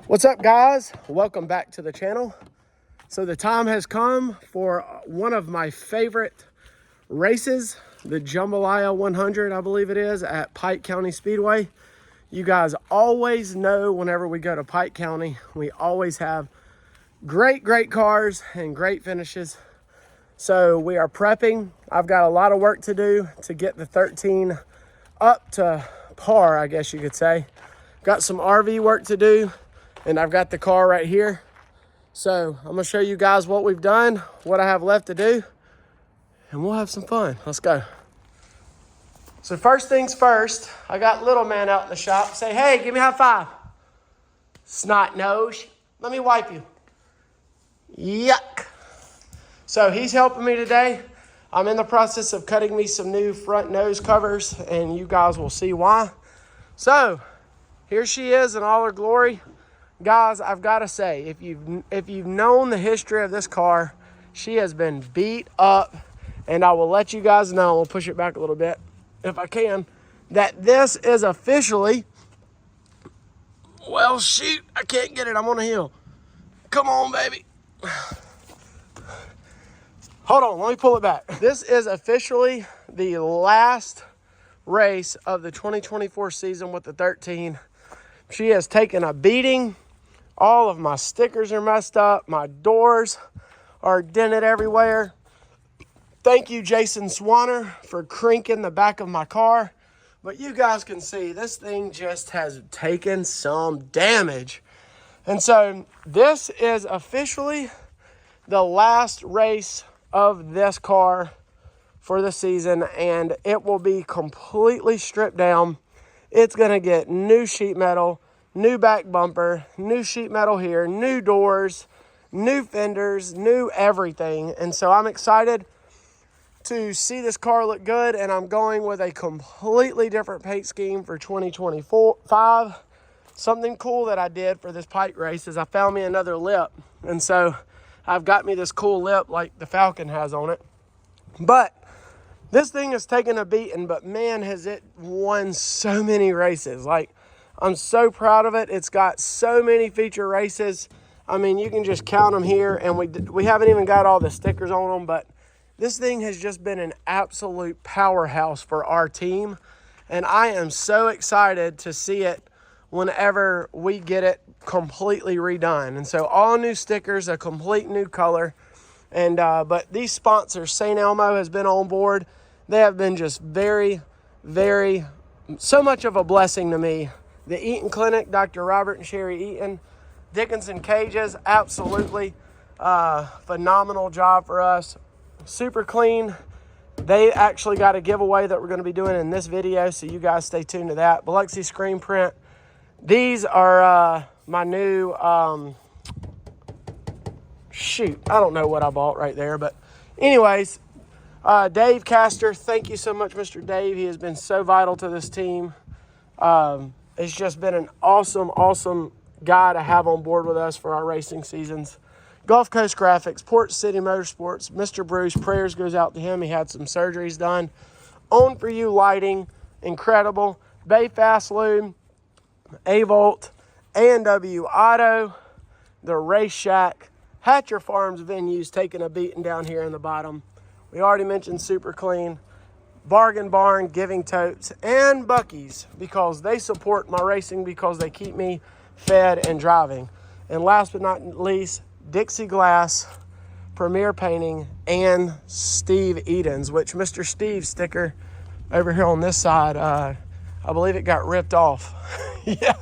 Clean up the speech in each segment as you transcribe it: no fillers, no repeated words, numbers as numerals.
What's up, guys? Welcome back to the channel. So the time has come for one of my favorite races, the Jambalaya 100, I believe it is, at Pike County Speedway. You guys always know whenever we go to Pike County, we always have great cars and great finishes. So we are prepping. I've got a lot of work to do to get the 13 up to par, I guess you could say. Got some RV work to do, and I've got the car right here. So I'm gonna show you guys what we've done, what I have left to do, and we'll have some fun. Let's go. So first things first, I got little man out in the shop. Say, hey, give me a high five. Snot nose. Let me wipe you. Yuck. So he's helping me today. I'm in the process of cutting me some new front nose covers, and you guys will see why. So here she is in all her glory. Guys, I've got to say, if you've known the history of this car, she has been beat up, and I will let you guys know, we'll push it back a little bit if I can, that this is officially, well, shoot, I can't get it. I'm on a hill. Come on, baby. Hold on, let me pull it back. This is officially the last race of the 2024 season with the 13. She has taken a beating. All of my stickers are messed up. My doors are dented everywhere. Thank you, Jason Swanner, for crinking the back of my car. But you guys can see this thing just has taken some damage. And so this is officially the last race of this car for the season, and it will be completely stripped down. It's going to get new sheet metal, new back bumper, new sheet metal here, new doors, new fenders, new everything. And so I'm excited to see this car look good, and I'm going with a completely different paint scheme for 2025. Something cool that I did for this Pike race is I found me another lip, and so I've got me this cool lip like the Falcon has on it. But this thing has taken a beating, but man, has it won so many races. Like, I'm so proud of it. It's got so many feature races. I mean, you can just count them here, and we haven't even got all the stickers on them, but this thing has just been an absolute powerhouse for our team, and I am so excited to see it whenever we get it completely redone. And so all new stickers, a complete new color, and but these sponsors, St. Elmo has been on board. They have been just very so much of a blessing to me. The Eaton Clinic, Dr. Robert and Sherry Eaton, Dickinson Cages, absolutely phenomenal job for us. Super clean. They actually got a giveaway that we're going to be doing in this video, so you guys stay tuned to that. Biloxi Screen Print. These are my new, shoot, I don't know what I bought right there, but anyways, Dave Castor, thank you so much, Mr. Dave. He has been so vital to this team. It's just been an awesome guy to have on board with us for our racing seasons. Gulf Coast Graphics, Port City Motorsports, Mr. Bruce, prayers goes out to him. He had some surgeries done. Own For You Lighting, incredible. Bay Fast Lube, A-Volt, A&W Auto, the Race Shack, Hatcher Farms venues taking a beating down here in the bottom. We already mentioned Super Clean, Bargain Barn, Giving Totes, and Buc-ee's, because they support my racing, because they keep me fed and driving. And last but not least, Dixie Glass, Premier Painting, and Steve Edens, which Mr. Steve sticker over here on this side, I believe it got ripped off. Yeah,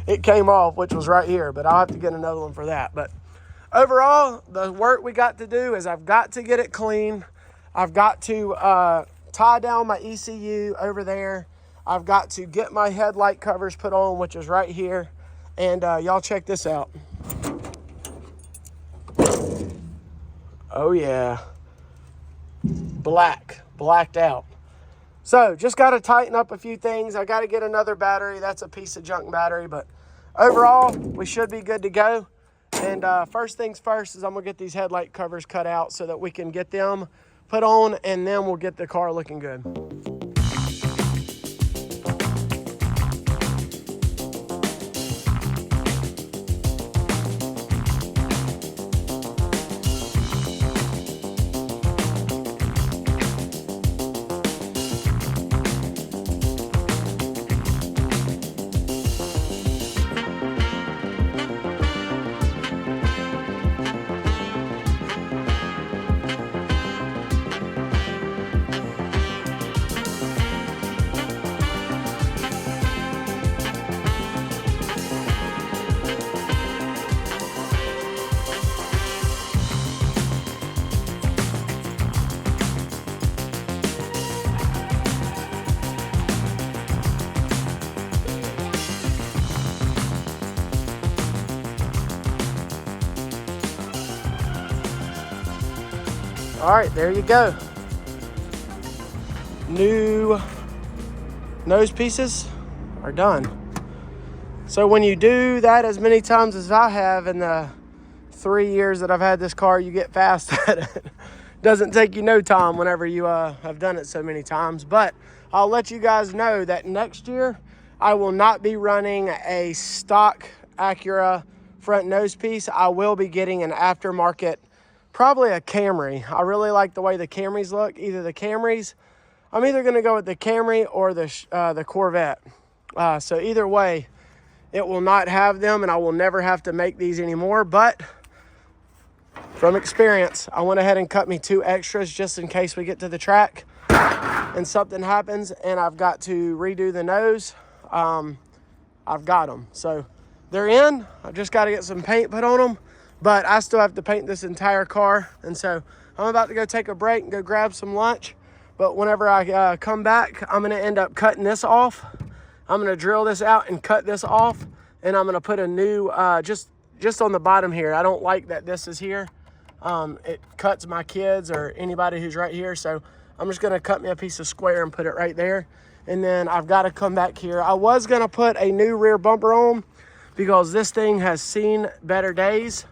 it came off, which was right here, but I'll have to get another one for that. But overall, the work we got to do is I've got to get it clean. I've got to tie down my ECU over there. I've got to get my headlight covers put on, which is right here. And y'all check this out. Oh yeah, blacked out. So just got to tighten up a few things. I got to get another battery. That's a piece of junk battery, but overall we should be good to go. And first things first is I'm gonna get these headlight covers cut out so that we can get them put on, and then we'll get the car looking good. All right, there you go. New nose pieces are done. So when you do that as many times as I have in the 3 years that I've had this car, you get fast at it. Doesn't take you no time whenever you have done it so many times. But I'll let you guys know that next year I will not be running a stock Acura front nose piece. I will be getting an aftermarket, probably a Camry. I really like the way the Camrys look. Either the Camrys, I'm either going to go with the Camry or the Corvette. So either way, it will not have them, and I will never have to make these anymore. But from experience, I went ahead and cut me 2 extras just in case we get to the track and something happens and I've got to redo the nose. I've got them. So they're in. I just got to get some paint put on them, but I still have to paint this entire car. And so I'm about to go take a break and go grab some lunch. But whenever I come back, I'm going to end up cutting this off. I'm going to drill this out and cut this off. And I'm going to put a new, just on the bottom here. I don't like that this is here. It cuts my kids or anybody who's right here. So I'm just going to cut me a piece of square and put it right there. And then I've got to come back here. I was going to put a new rear bumper on because this thing has seen better days.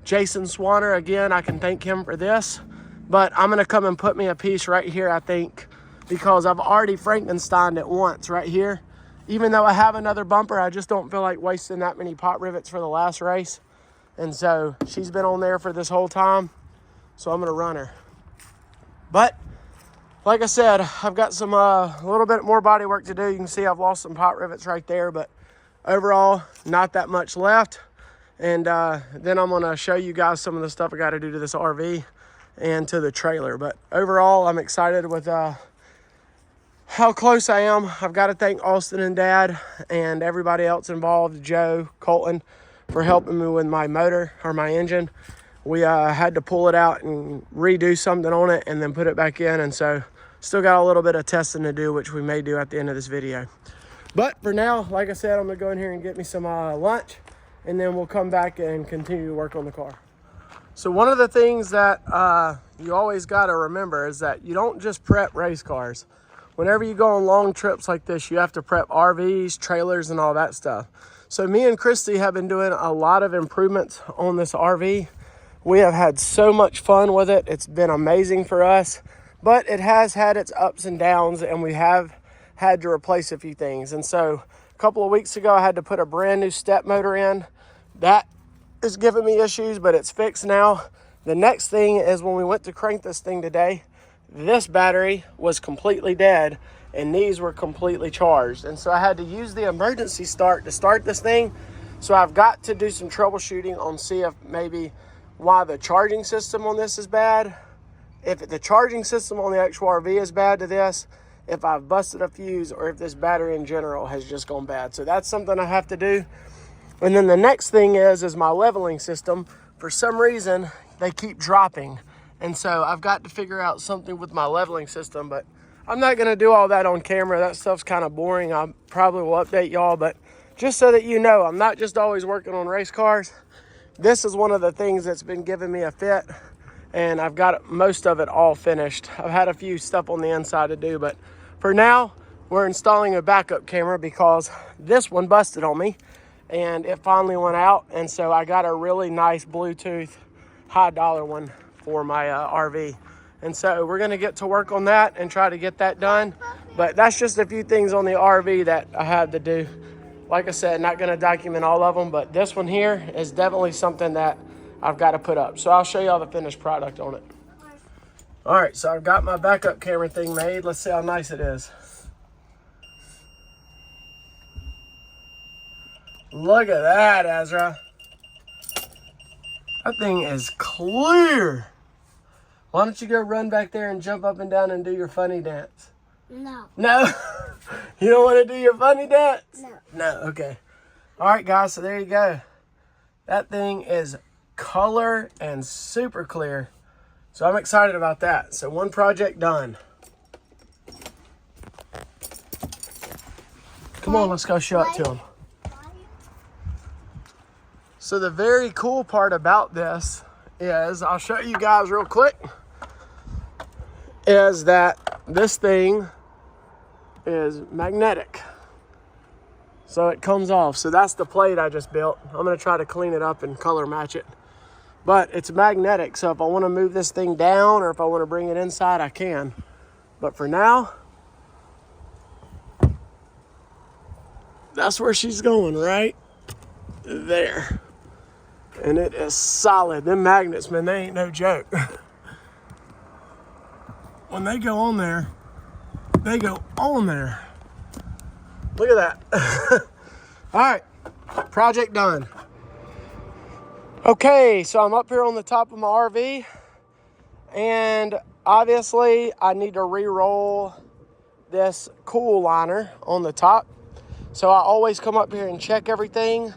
Jason Swanner, again, I can thank him for this. But I'm going to come and put me a piece right here, I think, because I've already Frankensteined it once right here. Even though I have another bumper, I just don't feel like wasting that many pot rivets for the last race. And so she's been on there for this whole time. So I'm going to run her. But like I said, I've got some a little bit more body work to do. You can see I've lost some pot rivets right there, but overall, not that much left. And then I'm going to show you guys some of the stuff I got to do to this RV and to the trailer. But overall, I'm excited with how close I am. I've got to thank Austin and Dad and everybody else involved, Joe, Colton, for helping me with my motor or my engine. We had to pull it out and redo something on it and then put it back in. And so still got a little bit of testing to do, which we may do at the end of this video. But for now, like I said, I'm going to go in here and get me some lunch, and then we'll come back and continue to work on the car. So one of the things that you always got to remember is that you don't just prep race cars. Whenever you go on long trips like this, you have to prep RVs, trailers, and all that stuff. So me and Christy have been doing a lot of improvements on this RV. We have had so much fun with it. It's been amazing for us, but it has had its ups and downs, and we have had to replace a few things. And so a couple of weeks ago, I had to put a brand new step motor in. That is giving me issues, but it's fixed now. The next thing is when we went to crank this thing today, this battery was completely dead and these were completely charged. And so I had to use the emergency start to start this thing. So I've got to do some troubleshooting on see if maybe why the charging system on this is bad. If the charging system on the actual RV is bad to this, if I've busted a fuse, or if this battery in general has just gone bad. So that's something I have to do. And then the next thing is my leveling system. For some reason, they keep dropping. And so I've got to figure out something with my leveling system, but I'm not going to do all that on camera. That stuff's kind of boring. I probably will update y'all, but just so that you know, I'm not just always working on race cars. This is one of the things that's been giving me a fit, and I've got most of it all finished. I've had a few stuff on the inside to do, but for now, we're installing a backup camera because this one busted on me and it finally went out. And so I got a really nice Bluetooth high dollar one for my RV. And so we're gonna get to work on that and try to get that done. But that's just a few things on the RV that I had to do. Like I said, not gonna document all of them, but this one here is definitely something that I've got to put up. So I'll show y'all the finished product on it. All right, so I've got my backup camera thing made. Let's see how nice it is. Look at that, Ezra. That thing is clear. Why don't you go run back there and jump up and down and do your funny dance? No. No? You don't want to do your funny dance? No. No, okay. All right, guys, so there you go. That thing is color and super clear. So I'm excited about that. So one project done. Come on, let's go show it to them. So the very cool part about this is, I'll show you guys real quick. is that this thing is magnetic. So it comes off. So that's the plate I just built. I'm gonna try to clean it up and color match it. But it's magnetic, so if I wanna move this thing down or if I wanna bring it inside, I can. But for now, that's where she's going, right there. And it is solid. Them magnets, man, they ain't no joke. When they go on there, they go on there. Look at that. All right, project done. Okay, so I'm up here on the top of my RV, and obviously I need to re-roll this cool liner on the top. So I always come up here and check everything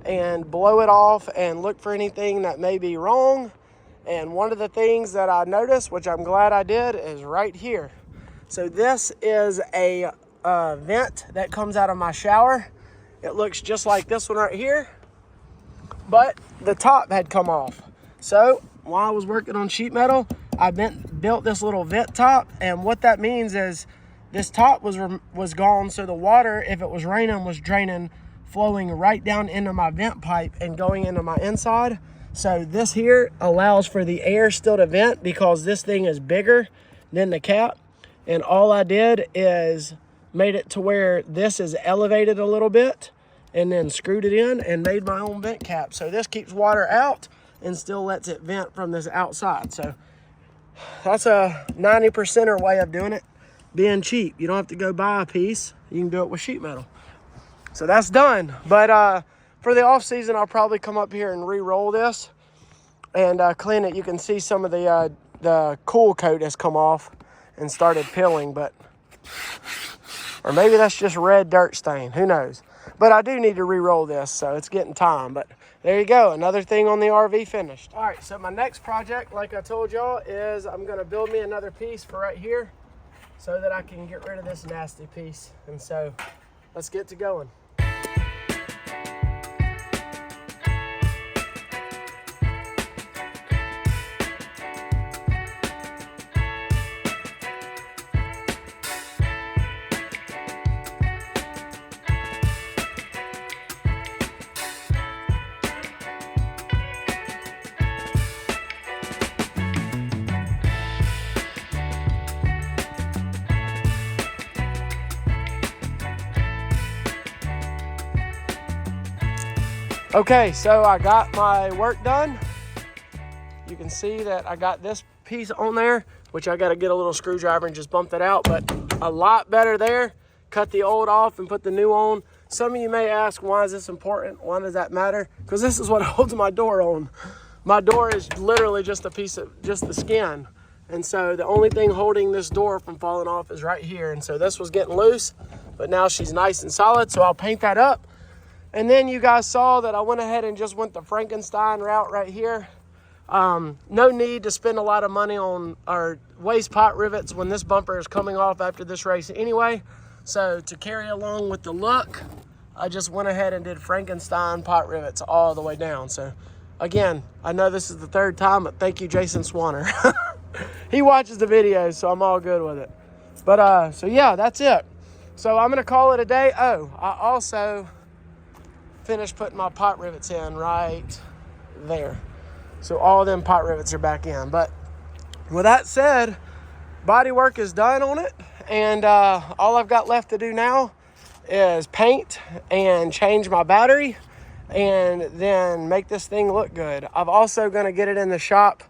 and blow it off and look for anything that may be wrong. And one of the things that I noticed, which I'm glad I did, is right here. So this is a vent that comes out of my shower. It looks just like this one right here, but the top had come off. So while I was working on sheet metal, I built this little vent top, and what that means is this top was gone, so the water, if it was raining, was draining, flowing right down into my vent pipe and going into my inside. So this here allows for the air still to vent because this thing is bigger than the cap. And all I did is made it to where this is elevated a little bit and then screwed it in and made my own vent cap. So this keeps water out and still lets it vent from this outside. So that's a 90%er way of doing it, being cheap. You don't have to go buy a piece. You can do it with sheet metal. So that's done. But for the off season, I'll probably come up here and re-roll this and clean it. You can see some of the cool coat has come off and started peeling, but, or maybe that's just red dirt stain, who knows. But I do need to re-roll this, so it's getting time. But there you go, another thing on the RV finished. All right, so my next project, like I told y'all, is I'm gonna build me another piece for right here so that I can get rid of this nasty piece. And so let's get to going. Okay, so I got my work done. You can see that I got this piece on there, which I got to get a little screwdriver and just bump that out, but a lot better there. Cut the old off and put the new on. Some of you may ask, why is this important? Why does that matter? Because this is what holds my door on. My door is literally just a piece of, just the skin. And so the only thing holding this door from falling off is right here. And so this was getting loose, but now she's nice and solid. So I'll paint that up. And then you guys saw that I went ahead and just went the Frankenstein route right here. No need to spend a lot of money on our waste pot rivets when this bumper is coming off after this race anyway. So to carry along with the look, I just went ahead and did Frankenstein pot rivets all the way down. So again, I know this is the third time, but thank you, Jason Swanner. He watches the videos, so I'm all good with it. But so yeah, that's it. So I'm gonna call it a day. Oh, I also finished putting my pot rivets in right there. So all them pot rivets are back in. But with that said, bodywork is done on it. And all I've got left to do now is paint and change my battery and then make this thing look good. I'm also gonna get it in the shop.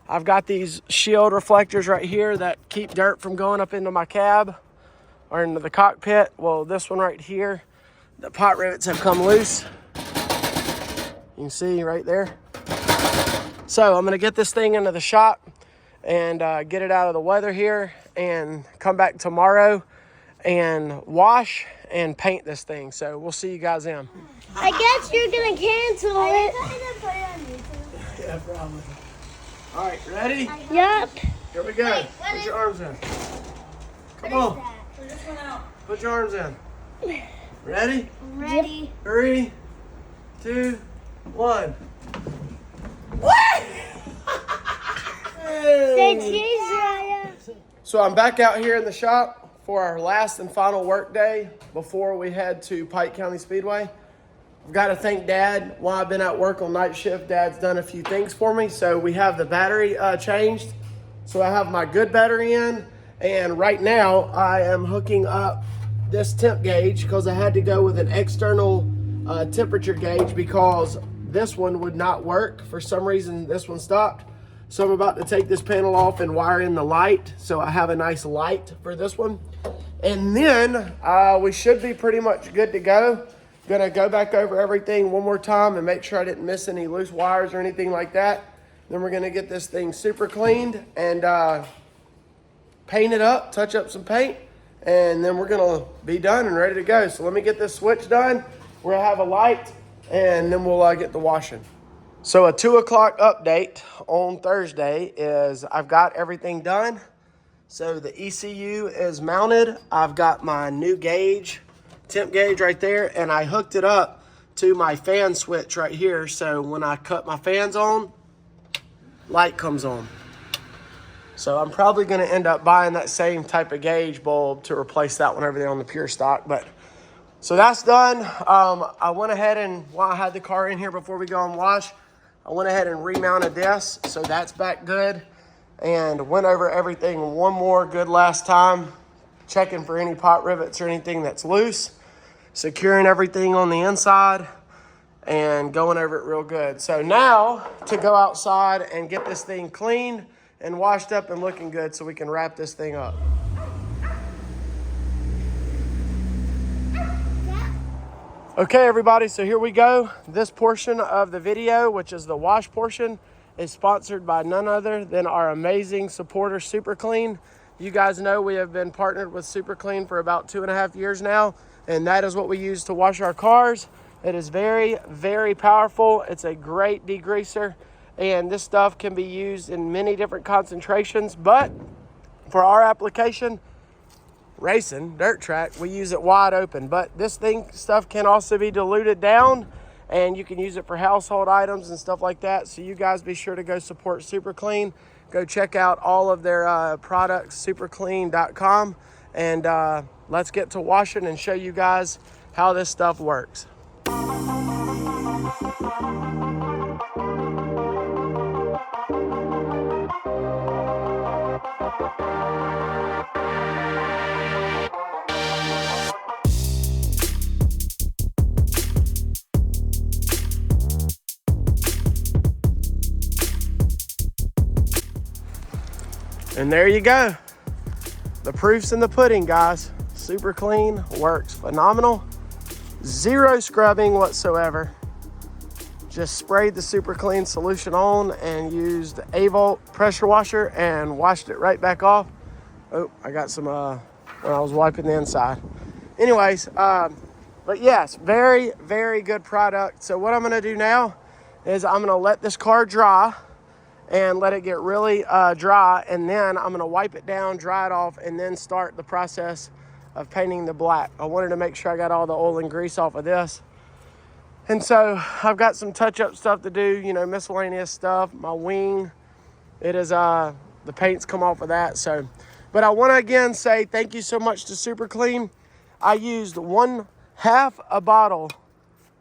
I've got these shield reflectors right here that keep dirt from going up into my cab or into the cockpit. Well, this one right here, the pot rivets have come loose. You can see right there. So I'm gonna get this thing into the shop and get it out of the weather here and come back tomorrow and wash and paint this thing. So we'll see you guys in. I guess you're gonna cancel it. Yeah, probably. All right, ready? Yep. Here we go. Wait, put your arms in. Come on. Put this one out. Put your arms in. Ready? Ready. 3, 2, 1. Say cheese, Raya. So I'm back out here in the shop for our last and final work day before we head to Pike County Speedway. I've got to thank Dad. While I've been at work on night shift, Dad's done a few things for me. So we have the battery changed. So I have my good battery in, and right now I am hooking up this temp gauge because I had to go with an external temperature gauge because this one would not work. For some reason, this one stopped. So I'm about to take this panel off and wire in the light so I have a nice light for this one. And then we should be pretty much good to go. Gonna go back over everything one more time and make sure I didn't miss any loose wires or anything like that. Then we're gonna get this thing super cleaned and paint it up, touch up some paint, and then we're gonna be done and ready to go. So let me get this switch done. We're gonna have a light and then we'll get the washing. So a 2 o'clock update on Thursday is I've got everything done. So the ECU is mounted. I've got my new gauge, temp gauge right there, and I hooked it up to my fan switch right here. So when I cut my fans on, light comes on. So I'm probably gonna end up buying that same type of gauge bulb to replace that one over there on the pure stock. But so that's done. I went ahead and while I had the car in here before we go and wash, I went ahead and remounted this, so that's back good, and went over everything one more good last time, checking for any pot rivets or anything that's loose, securing everything on the inside, and going over it real good. So now to go outside and get this thing cleaned and washed up and looking good so we can wrap this thing up. Okay, everybody, so here we go. This portion of the video, which is the wash portion, is sponsored by none other than our amazing supporter, Super Clean. You guys know we have been partnered with Super Clean for about 2.5 years now, and that is what we use to wash our cars. It is very, very powerful. It's a great degreaser, and this stuff can be used in many different concentrations, but for our application, racing, dirt track, we use it wide open. But this stuff can also be diluted down, and you can use it for household items and stuff like that. So you guys be sure to go support Super Clean. Go check out all of their products, superclean.com, and let's get to washing and show you guys how this stuff works. And there you go. The proof's in the pudding, guys. Super Clean works phenomenal. Zero scrubbing whatsoever. Just sprayed the Super Clean solution on and used the A-Volt pressure washer and washed it right back off. Oh, I got some when I was wiping the inside. Anyways, but yes, very, very good product. So what I'm gonna do now is I'm gonna let this car dry and let it get really dry, and then I'm gonna wipe it down, dry it off, and then start the process of painting the black. I wanted to make sure I got all the oil and grease off of this. And so I've got some touch-up stuff to do, you know, miscellaneous stuff. My wing, it is, the paint's come off of that. So, but I want to again say thank you so much to Super Clean. I used half a bottle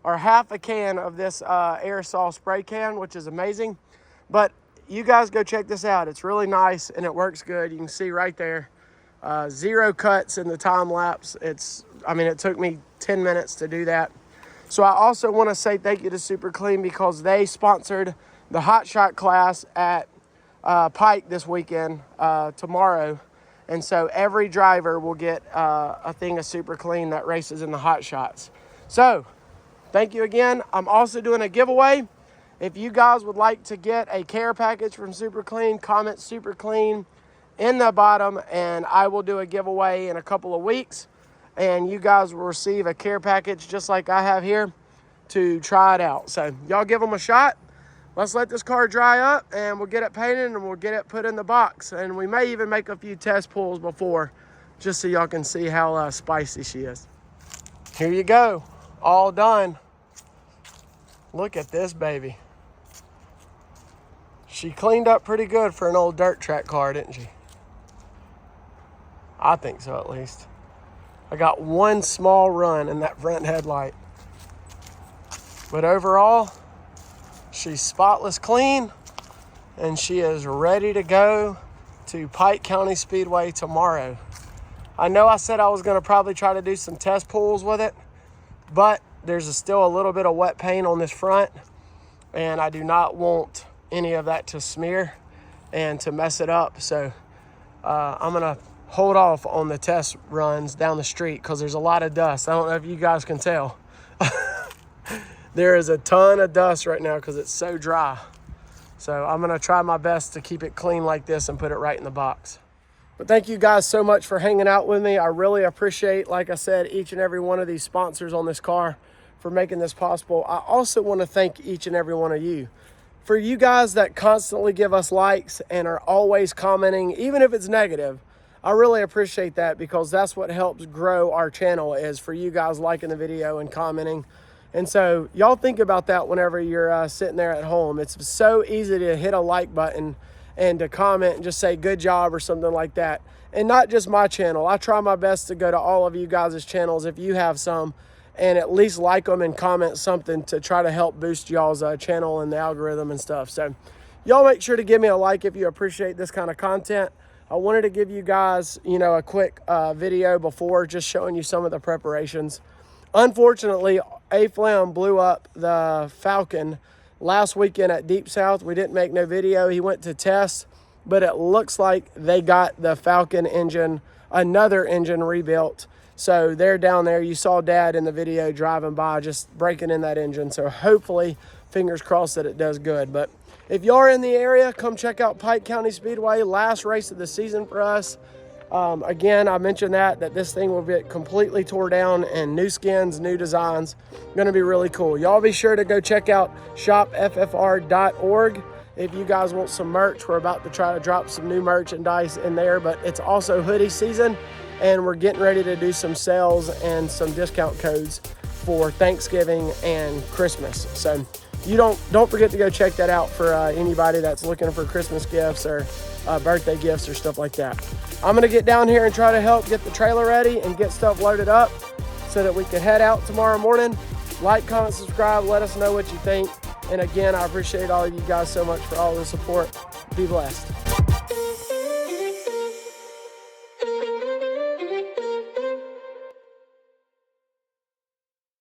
or half a can of this aerosol spray can, which is amazing. But you guys go check this out. It's really nice and it works good. You can see right there, 0 cuts in the time lapse. It took me 10 minutes to do that. So I also want to say thank you to Super Clean because they sponsored the Hot Shot class at Pike this weekend, tomorrow. And so every driver will get a thing of Super Clean that races in the Hot Shots. So thank you again. I'm also doing a giveaway. If you guys would like to get a care package from Super Clean, comment Super Clean in the bottom, and I will do a giveaway in a couple of weeks. And you guys will receive a care package just like I have here to try it out. So y'all give them a shot. Let's let this car dry up and we'll get it painted and we'll get it put in the box. And we may even make a few test pulls before, just so y'all can see how spicy she is. Here you go, all done. Look at this baby. She cleaned up pretty good for an old dirt track car, didn't she? I think so, at least. I got one small run in that front headlight. But overall, she's spotless clean, and she is ready to go to Pike County Speedway tomorrow. I know I said I was going to probably try to do some test pulls with it, but there's still a little bit of wet paint on this front, and I do not want any of that to smear and to mess it up. So I'm going to hold off on the test runs down the street because there's a lot of dust. I don't know if you guys can tell. There is a ton of dust right now because it's so dry. So I'm gonna try my best to keep it clean like this and put it right in the box. But thank you guys so much for hanging out with me. I really appreciate, like I said, each and every one of these sponsors on this car for making this possible. I also want to thank each and every one of you. For you guys that constantly give us likes and are always commenting, even if it's negative, I really appreciate that because that's what helps grow our channel, is for you guys liking the video and commenting. And so y'all think about that whenever you're sitting there at home. It's so easy to hit a like button and to comment and just say good job or something like that. And not just my channel. I try my best to go to all of you guys' channels if you have some, and at least like them and comment something to try to help boost y'all's channel and the algorithm and stuff. So y'all make sure to give me a like if you appreciate this kind of content. I wanted to give you guys, a quick video before, just showing you some of the preparations. Unfortunately, Flem blew up the Falcon last weekend at Deep South. We didn't make no video. He went to test, but it looks like they got the Falcon engine, another engine rebuilt. So they're down there. You saw Dad in the video driving by, just breaking in that engine. So hopefully, fingers crossed that it does good. But if y'all are in the area, come check out Pike County Speedway, last race of the season for us. Again, I mentioned that this thing will be completely tore down and new skins, new designs. Going to be really cool. Y'all be sure to go check out shopffr.org if you guys want some merch. We're about to try to drop some new merchandise in there, but it's also hoodie season, and we're getting ready to do some sales and some discount codes for Thanksgiving and Christmas. So you don't forget to go check that out for anybody that's looking for Christmas gifts or birthday gifts or stuff like that. I'm gonna get down here and try to help get the trailer ready and get stuff loaded up so that we can head out tomorrow morning. Like, comment, subscribe, let us know what you think. And again, I appreciate all of you guys so much for all the support. Be blessed.